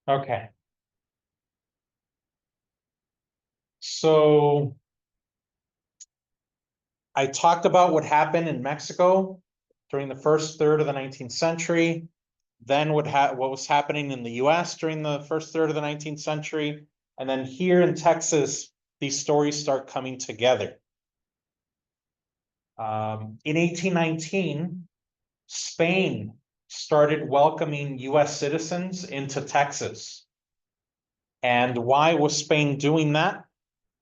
Okay. So I talked about what happened in Mexico during the first third of the 19th century, then what was happening in the US during the first third of the 19th century, and then here in Texas, these stories start coming together. In 1819, Spain started welcoming US citizens into Texas. And why was Spain doing that?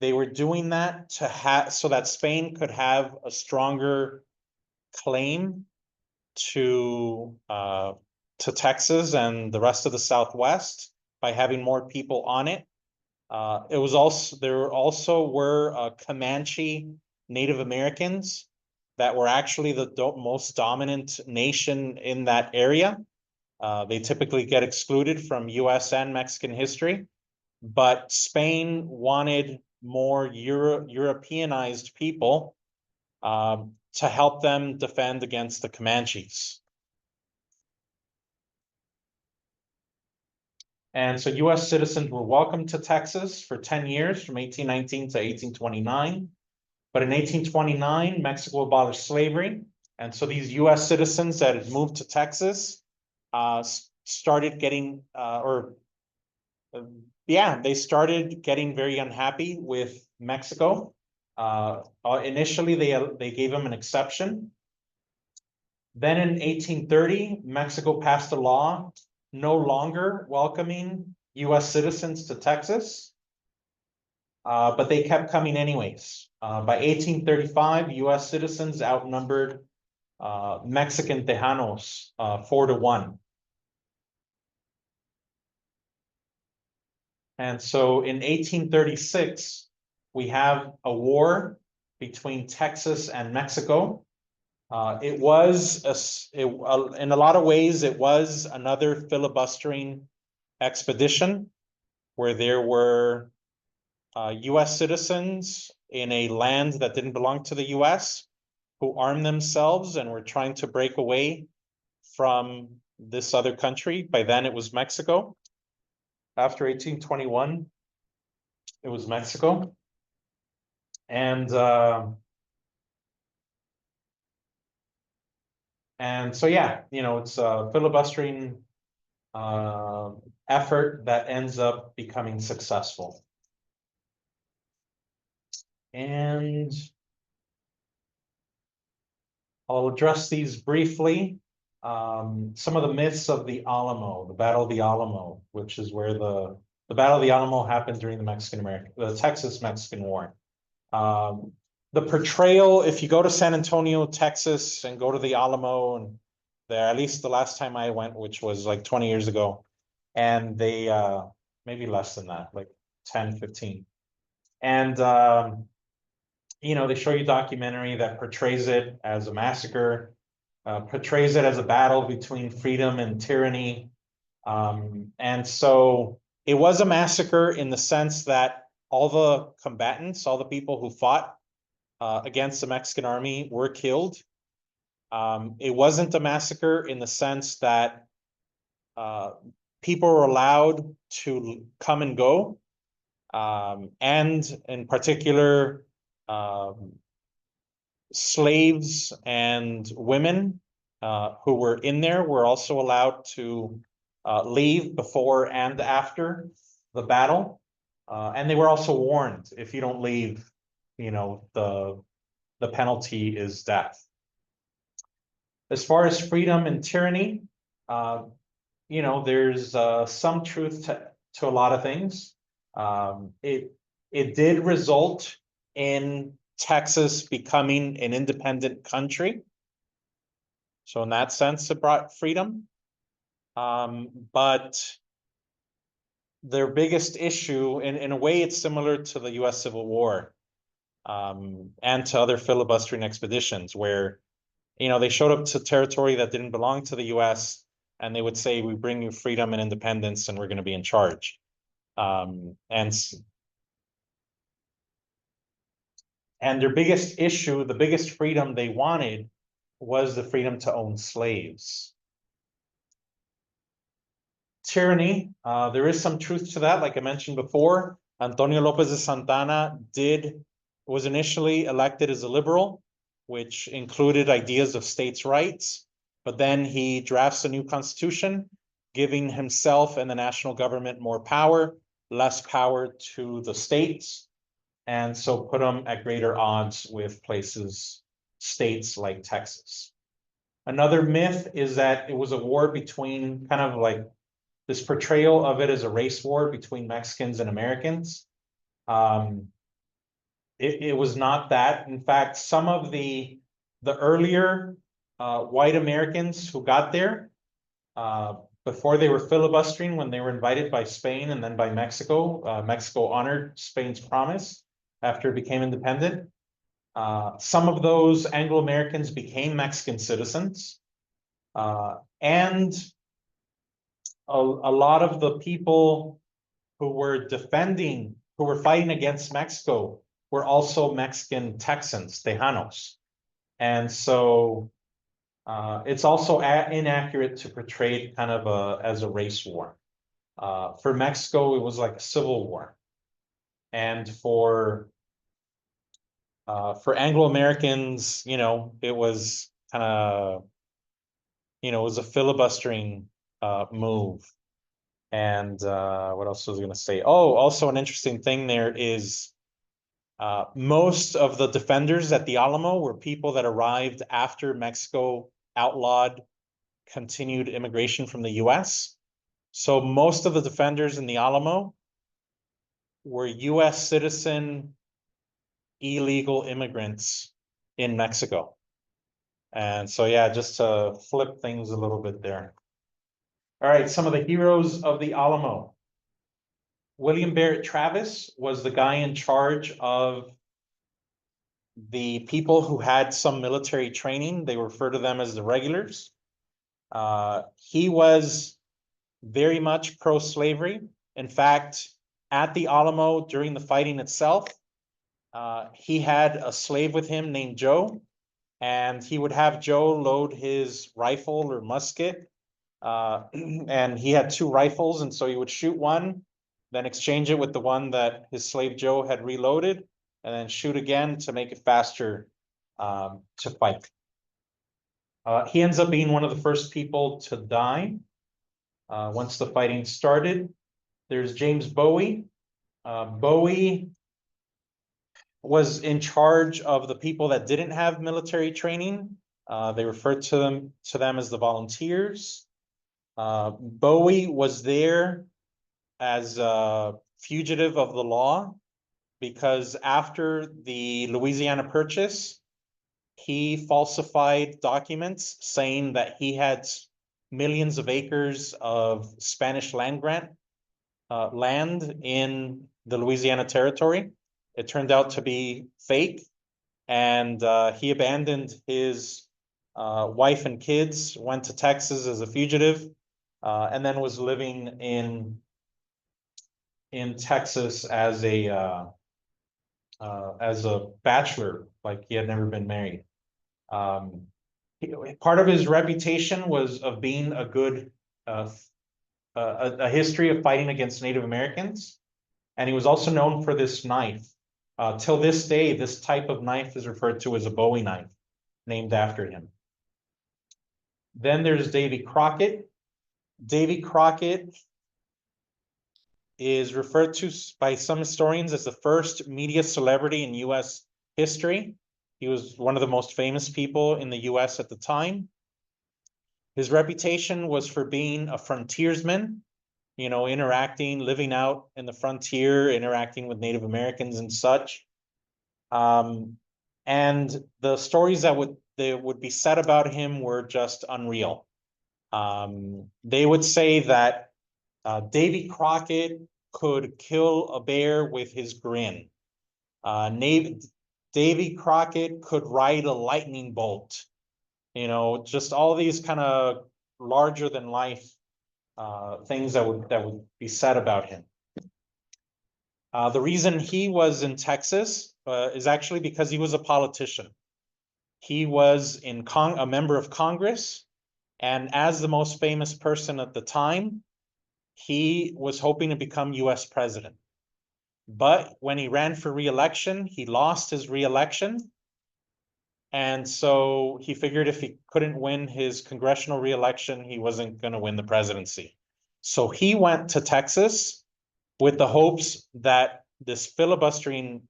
They were doing that to have so that Spain could have a stronger claim to Texas and the rest of the Southwest by having more people on it. It was also were Comanche Native Americans that were actually the most dominant nation in that area. They typically get excluded from US and Mexican history, but Spain wanted more Europeanized people to help them defend against the Comanches. And so US citizens were welcomed to Texas for 10 years from 1819 to 1829. But in 1829, Mexico abolished slavery. And so these US citizens that had moved to Texas started getting, they started getting very unhappy with Mexico. Initially, they gave them an exception. Then in 1830, Mexico passed a law no longer welcoming US citizens to Texas, but they kept coming anyways. By 1835, US citizens outnumbered Mexican Tejanos 4-1. And so in 1836, we have a war between Texas and Mexico. In a lot of ways, it was another filibustering expedition where there were US citizens in a land that didn't belong to the US who armed themselves and were trying to break away from this other country. By then it was Mexico. After 1821, it was Mexico. And so, yeah, it's a filibustering effort that ends up becoming successful. And I'll address these briefly. Some of the myths of the Alamo, the Battle of the Alamo, which is where the Battle of the Alamo happened during the Texas-Mexican War. The portrayal, if you go to San Antonio, Texas, and go to the Alamo, and there, at least the last time I went, which was like 20 years ago, and they, maybe less than that, like 10, 15. And, they show you a documentary that portrays it as a massacre, portrays it as a battle between freedom and tyranny. And so it was a massacre in the sense that all the combatants, all the people who fought against the Mexican army were killed. It wasn't a massacre in the sense that people were allowed to come and go. And in particular, slaves and women who were in there were also allowed to leave before and after the battle. And they were also warned, if you don't leave, the penalty is death. As far as freedom and tyranny, there's some truth to a lot of things. It did result in Texas becoming an independent country. So in that sense, it brought freedom. But their biggest issue, in a way, it's similar to the US Civil War and to other filibustering expeditions where, they showed up to territory that didn't belong to the US and they would say, we bring you freedom and independence and we're going to be in charge. And their biggest issue, the biggest freedom they wanted was the freedom to own slaves. tyranny. There is some truth to that. Like I mentioned before, Antonio Lopez de Santana was initially elected as a liberal, which included ideas of states' rights, but then he drafts a new constitution, giving himself and the national government more power, less power to the states, and so put them at greater odds with states like Texas. Another myth is that it was a war between, kind of like this portrayal of it as a race war between Mexicans and Americans. It was not that. In fact, some of the earlier white Americans who got there before they were filibustering, when they were invited by Spain and then by Mexico, Mexico honored Spain's promise after it became independent. Some of those Anglo-Americans became Mexican citizens, and a lot of the people who were fighting against Mexico were also Mexican Texans, Tejanos. And so it's also inaccurate to portray it kind of as a race war. For Mexico, it was like a civil war. And for Anglo-Americans, it was kind of, it was a filibustering move. And what else was I going to say? Oh, also an interesting thing there is most of the defenders at the Alamo were people that arrived after Mexico outlawed continued immigration from the US. So most of the defenders in the Alamo were US citizen illegal immigrants in Mexico. And so, yeah, just to flip things a little bit there. All right, some of the heroes of the Alamo. William Barrett Travis was the guy in charge of the people who had some military training. They refer to them as the regulars. He was very much pro-slavery. In fact, at the Alamo during the fighting itself, he had a slave with him named Joe, and he would have Joe load his rifle or musket. And he had two rifles, and so he would shoot one, then exchange it with the one that his slave Joe had reloaded, and then shoot again to make it faster to fight. He ends up being one of the first people to die once the fighting started. There's James Bowie. Bowie was in charge of the people that didn't have military training. They referred to them as the volunteers. Bowie was there as a fugitive of the law because after the Louisiana Purchase, he falsified documents saying that he had millions of acres of Spanish land grant land in the Louisiana Territory. It turned out to be fake, and he abandoned his wife and kids, went to Texas as a fugitive, and then was living in Texas as a bachelor, like he had never been married. Part of his reputation was of being a good, a history of fighting against Native Americans. And he was also known for this knife. Till this day, this type of knife is referred to as a Bowie knife, named after him. Then there's Davy Crockett. Davy Crockett is referred to by some historians as the first media celebrity in US history. He was one of the most famous people in the US at the time. His reputation was for being a frontiersman, interacting, living out in the frontier, interacting with Native Americans and such. And the stories that would be said about him were just unreal. They would say that Davy Crockett could kill a bear with his grin. Davy Crockett could ride a lightning bolt. Just all these kind of larger than life things that would be said about him. The reason he was in Texas is actually because he was a politician. He was a member of Congress, and as the most famous person at the time, he was hoping to become US president. But when he ran for re-election, he lost his re-election. And so he figured if he couldn't win his congressional re-election, he wasn't going to win the presidency. So he went to Texas with the hopes that this filibustering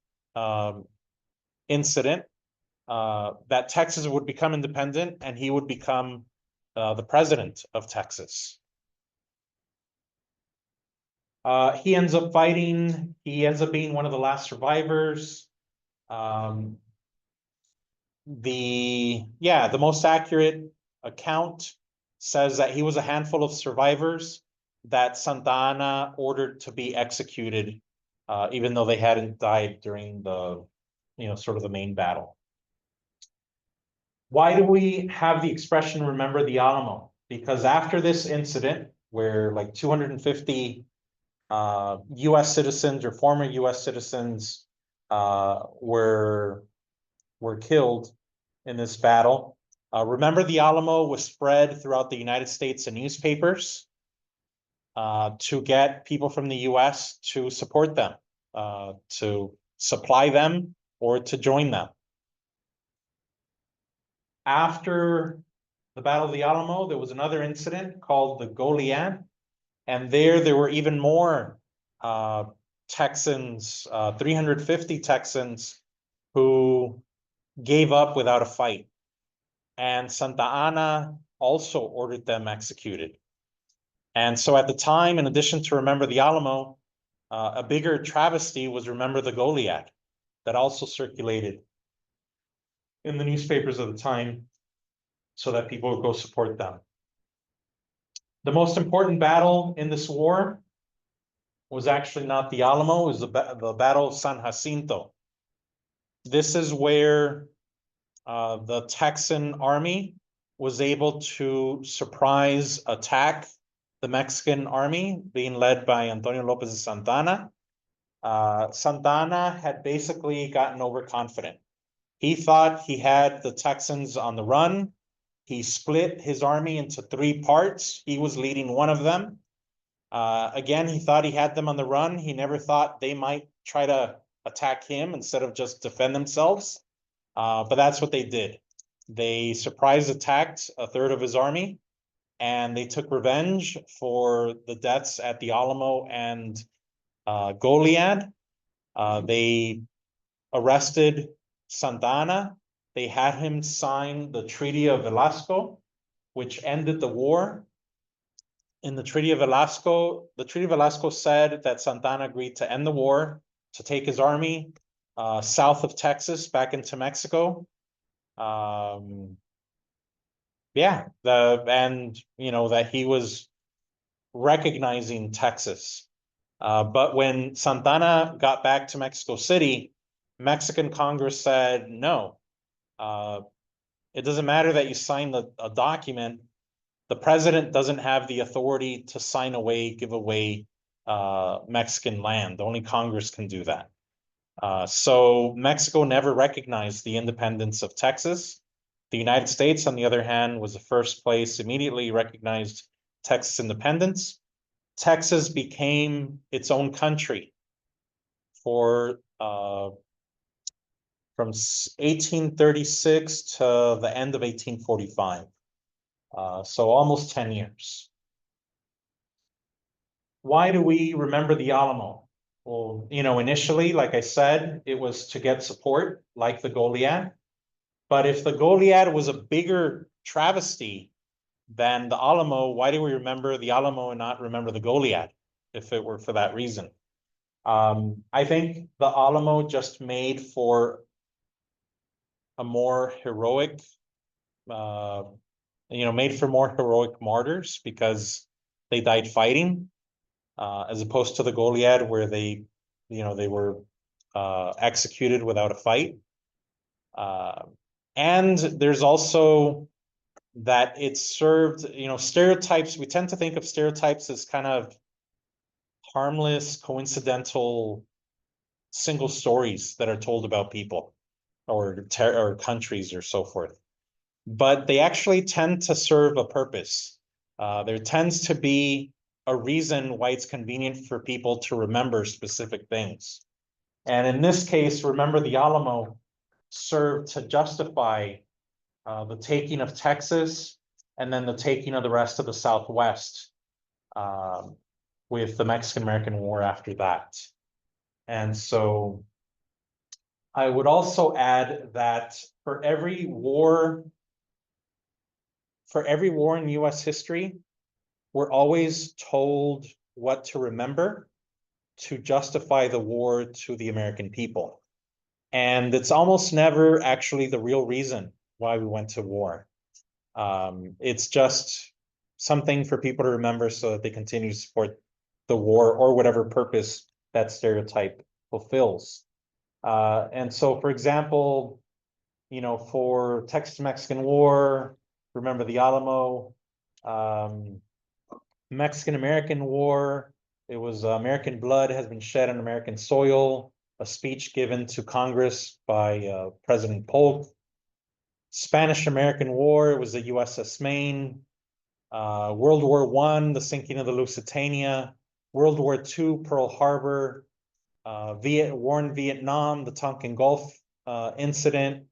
incident, that Texas would become independent and he would become the president of Texas. He ends up fighting. He ends up being one of the last survivors. The most accurate account says that he was a handful of survivors that Santa Anna ordered to be executed, even though they hadn't died during the, sort of the main battle. Why do we have the expression "remember the Alamo"? Because after this incident, where like 250 US citizens or former US citizens were killed in this battle. Remember the Alamo was spread throughout the United States in newspapers to get people from the US to support them, to supply them or to join them. After the Battle of the Alamo, there was another incident called the Goliad, and there were even more Texans, 350 Texans who gave up without a fight. And Santa Anna also ordered them executed. And so at the time, in addition to remember the Alamo, a bigger travesty was remember the Goliad that also circulated in the newspapers of the time so that people would go support them. The most important battle in this war was actually not the Alamo, it was the Battle of San Jacinto. This is where the Texan army was able to surprise attack the Mexican army being led by Antonio Lopez de Santa Anna. Santa Anna had basically gotten overconfident. He thought he had the Texans on the run. He split his army into 3 parts. He was leading one of them. Again, he thought he had them on the run. He never thought they might try to attack him instead of just defend themselves. But that's what they did. They surprise attacked a third of his army, and they took revenge for the deaths at the Alamo and Goliad. They arrested Santa Anna. They had him sign the Treaty of Velasco, which ended the war. In the Treaty of Velasco said that Santa Anna agreed to end the war, to take his army south of Texas back into Mexico. And that he was recognizing Texas. But when Santa Anna got back to Mexico City, Mexican Congress said, no, it doesn't matter that you signed a document. The president doesn't have the authority to sign away, give away Mexican land. Only Congress can do that. So Mexico never recognized the independence of Texas. The United States, on the other hand, was the first place immediately recognized Texas independence. Texas became its own country for from 1836 to the end of 1845. So almost 10 years. Why do we remember the Alamo? Well, initially, like I said, it was to get support, like the Goliad. But if the Goliad was a bigger travesty than the Alamo, why do we remember the Alamo and not remember the Goliad, if it were for that reason? I think the Alamo just made for a more heroic, made for more heroic martyrs because they died fighting, as opposed to the Goliad where they were executed without a fight. And there's also that it served, stereotypes. We tend to think of stereotypes as kind of harmless, coincidental, single stories that are told about people or countries or so forth. But they actually tend to serve a purpose. There tends to be a reason why it's convenient for people to remember specific things. And in this case, remember the Alamo served to justify the taking of Texas and then the taking of the rest of the Southwest with the Mexican-American War after that. And so I would also add that for every war in US history, we're always told what to remember to justify the war to the American people. And it's almost never actually the real reason why we went to war. It's just something for people to remember so that they continue to support the war or whatever purpose that stereotype fulfills. And so, for example, for Texas-Mexican War, remember the Alamo, Mexican-American War, it was American blood has been shed on American soil, a speech given to Congress by President Polk. Spanish-American War, it was the USS Maine. World War I, the sinking of the Lusitania. World War II, Pearl Harbor. War in Vietnam, the Tonkin Gulf incident.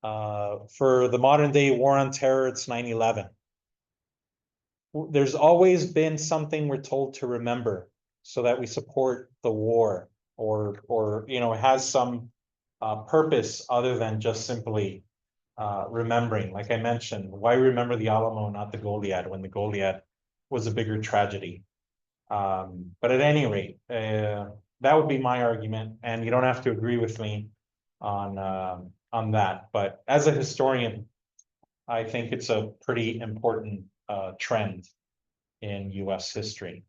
For the modern day war on terror, it's 9/11. There's always been something we're told to remember so that we support the war or it has some purpose other than just simply remembering. Like I mentioned, why remember the Alamo, not the Goliad, when the Goliad was a bigger tragedy? But at any rate, that would be my argument, and you don't have to agree with me on that. But as a historian, I think it's a pretty important trend in US history.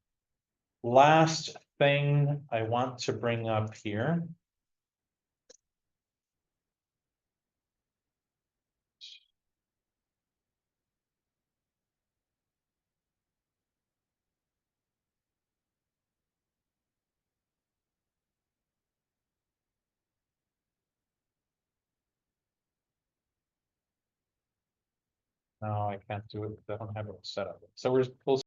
Last thing I want to bring up here. No, I can't do it because I don't have it set up. So we'll